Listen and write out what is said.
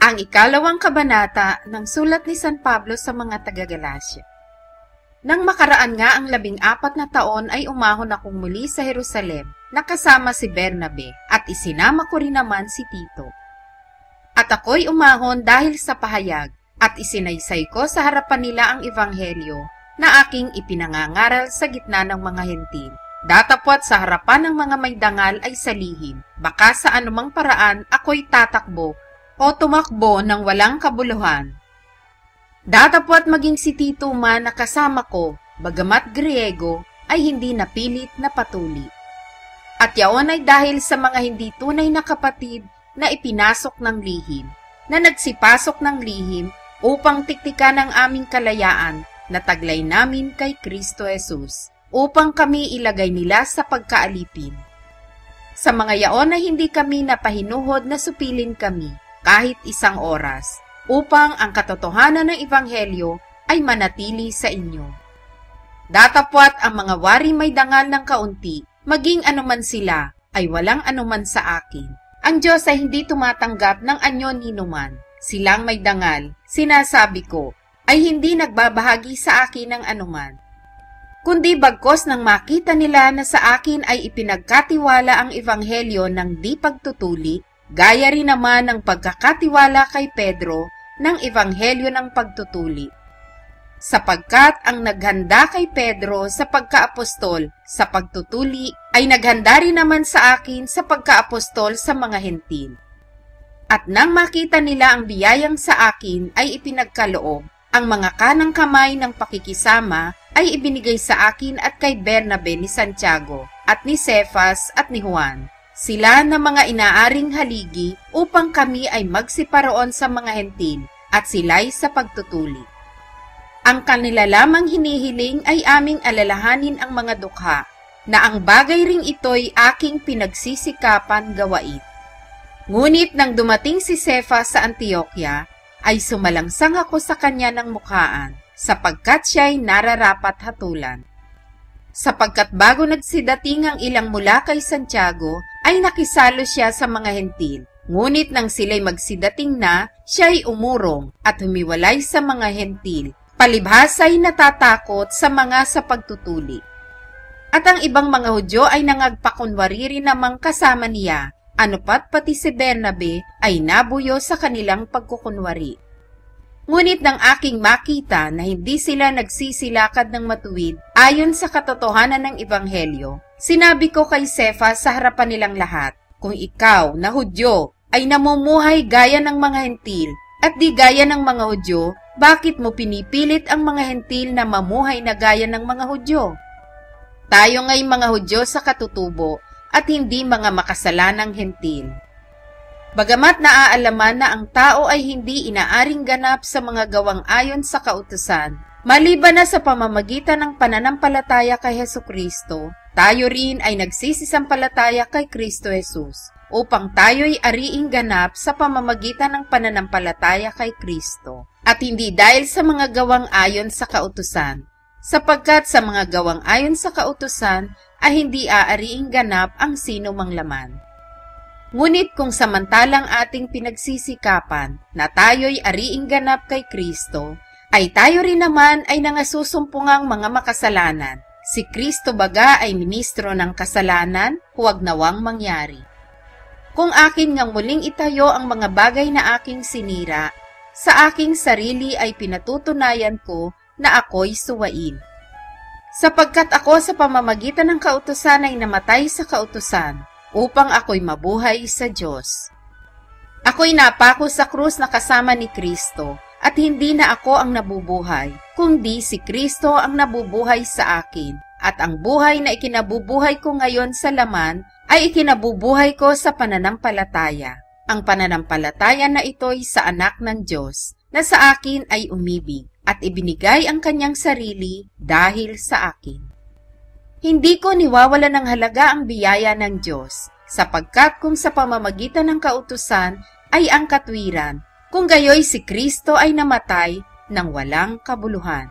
Ang ikalawang kabanata ng sulat ni San Pablo sa mga taga-Galacia. Nang makaraan nga ang 14 na taon ay umahon akong muli sa Jerusalem, nakasama si Bernabe, at isinama ko rin naman si Tito. At ako'y umahon dahil sa pahayag, at isinaysay ko sa harapan nila ang ebanghelyo na aking ipinangangaral sa gitna ng mga hentil. Datapwat sa harapan ng mga may dangal ay salihim, baka sa anumang paraan ako'y tatakbo o tumakbo ng walang kabuluhan. Datapwat maging si Tito man na kasama ko, bagamat Griego, ay hindi napilit na patuli. At yaon ay dahil sa mga hindi tunay na kapatid na ipinasok ng lihim, na nagsipasok ng lihim upang tiktikan ang aming kalayaan na taglay namin kay Kristo Jesus, upang kami ilagay nila sa pagkaalipin. Sa mga yaon ay hindi kami napahinuhod na supilin kami, kahit isang oras, upang ang katotohanan ng ebanghelyo ay manatili sa inyo. Datapwat ang mga wari may dangal ng kaunti, maging anuman sila, ay walang anuman sa akin. Ang Diyos ay hindi tumatanggap ng anyo ninuman. Silang may dangal, sinasabi ko, ay hindi nagbabahagi sa akin ng anuman. Kundi bagkos nang makita nila na sa akin ay ipinagkatiwala ang ebanghelyo ng di pagtutuli, gaya rin naman ng pagkakatiwala kay Pedro ng ebanghelyo ng pagtutuli. Sapagkat ang naghanda kay Pedro sa pagkaapostol sa pagtutuli ay naghanda rin naman sa akin sa pagkaapostol sa mga hentil. At nang makita nila ang biyayang sa akin ay ipinagkaloob, ang mga kanang kamay ng pakikisama ay ibinigay sa akin at kay Bernabe ni Santiago at ni Cefas at ni Juan. Sila na mga inaaring haligi upang kami ay magsiparoon sa mga hentil at sila'y sa pagtutuli. Ang kanila lamang hinihiling ay aming alalahanin ang mga dukha, na ang bagay ring ito'y aking pinagsisikapan gawain. Ngunit nang dumating si Cefas sa Antioquia, ay sumalangsang ako sa kanya ng mukhaan, sapagkat siya'y nararapat hatulan. Sapagkat bago nagsidating ang ilang mula kay Santiago, ay nakisalo siya sa mga hentil. Ngunit nang sila'y magsidating na, siya'y umurong at humiwalay sa mga hentil. Palibhasa'y natatakot sa mga sa pagtutuli. At ang ibang mga Hudyo ay nangagpakunwari rin namang kasama niya, anupat pati si Bernabe ay nabuyo sa kanilang pagkukunwari. Ngunit nang aking makita na hindi sila nagsisilakad ng matuwid ayon sa katotohanan ng ebanghelyo, sinabi ko kay Cefas sa harapan nilang lahat, kung ikaw na Hudyo ay namumuhay gaya ng mga hentil at di gaya ng mga Hudyo, bakit mo pinipilit ang mga hentil na mamuhay na gaya ng mga Hudyo? Tayo nga'y mga Hudyo sa katutubo at hindi mga makasalanang hentil. Bagamat naaalaman na ang tao ay hindi inaaring ganap sa mga gawang ayon sa kautusan, maliban na sa pamamagitan ng pananampalataya kay Hesukristo, tayo rin ay nagsisisampalataya kay Kristo Jesus, upang tayo'y ariing ganap sa pamamagitan ng pananampalataya kay Kristo, at hindi dahil sa mga gawang ayon sa kautusan, sapagkat sa mga gawang ayon sa kautusan ay hindi aariing ganap ang sino mang laman. Ngunit kung samantalang ating pinagsisikapan na tayo'y ariing ganap kay Kristo, ay tayo rin naman ay nangasusumpungang mga makasalanan. Si Kristo baga ay ministro ng kasalanan, huwag nawang mangyari. Kung akin ngang muling itayo ang mga bagay na aking sinira, sa aking sarili ay pinatutunayan ko na ako'y suwain. Sapagkat ako sa pamamagitan ng kautusan ay namatay sa kautusan, upang ako'y mabuhay sa Diyos. Ako'y napako sa krus na kasama ni Kristo, at hindi na ako ang nabubuhay, kundi si Kristo ang nabubuhay sa akin, at ang buhay na ikinabubuhay ko ngayon sa laman ay ikinabubuhay ko sa pananampalataya. Ang pananampalataya na ito'y sa anak ng Diyos, na sa akin ay umibig, at ibinigay ang kanyang sarili dahil sa akin. Hindi ko niwawala ng halaga ang biyaya ng Diyos, sapagkat kung sa pamamagitan ng kautusan ay ang katwiran, kung gayoy si Kristo ay namatay nang walang kabuluhan.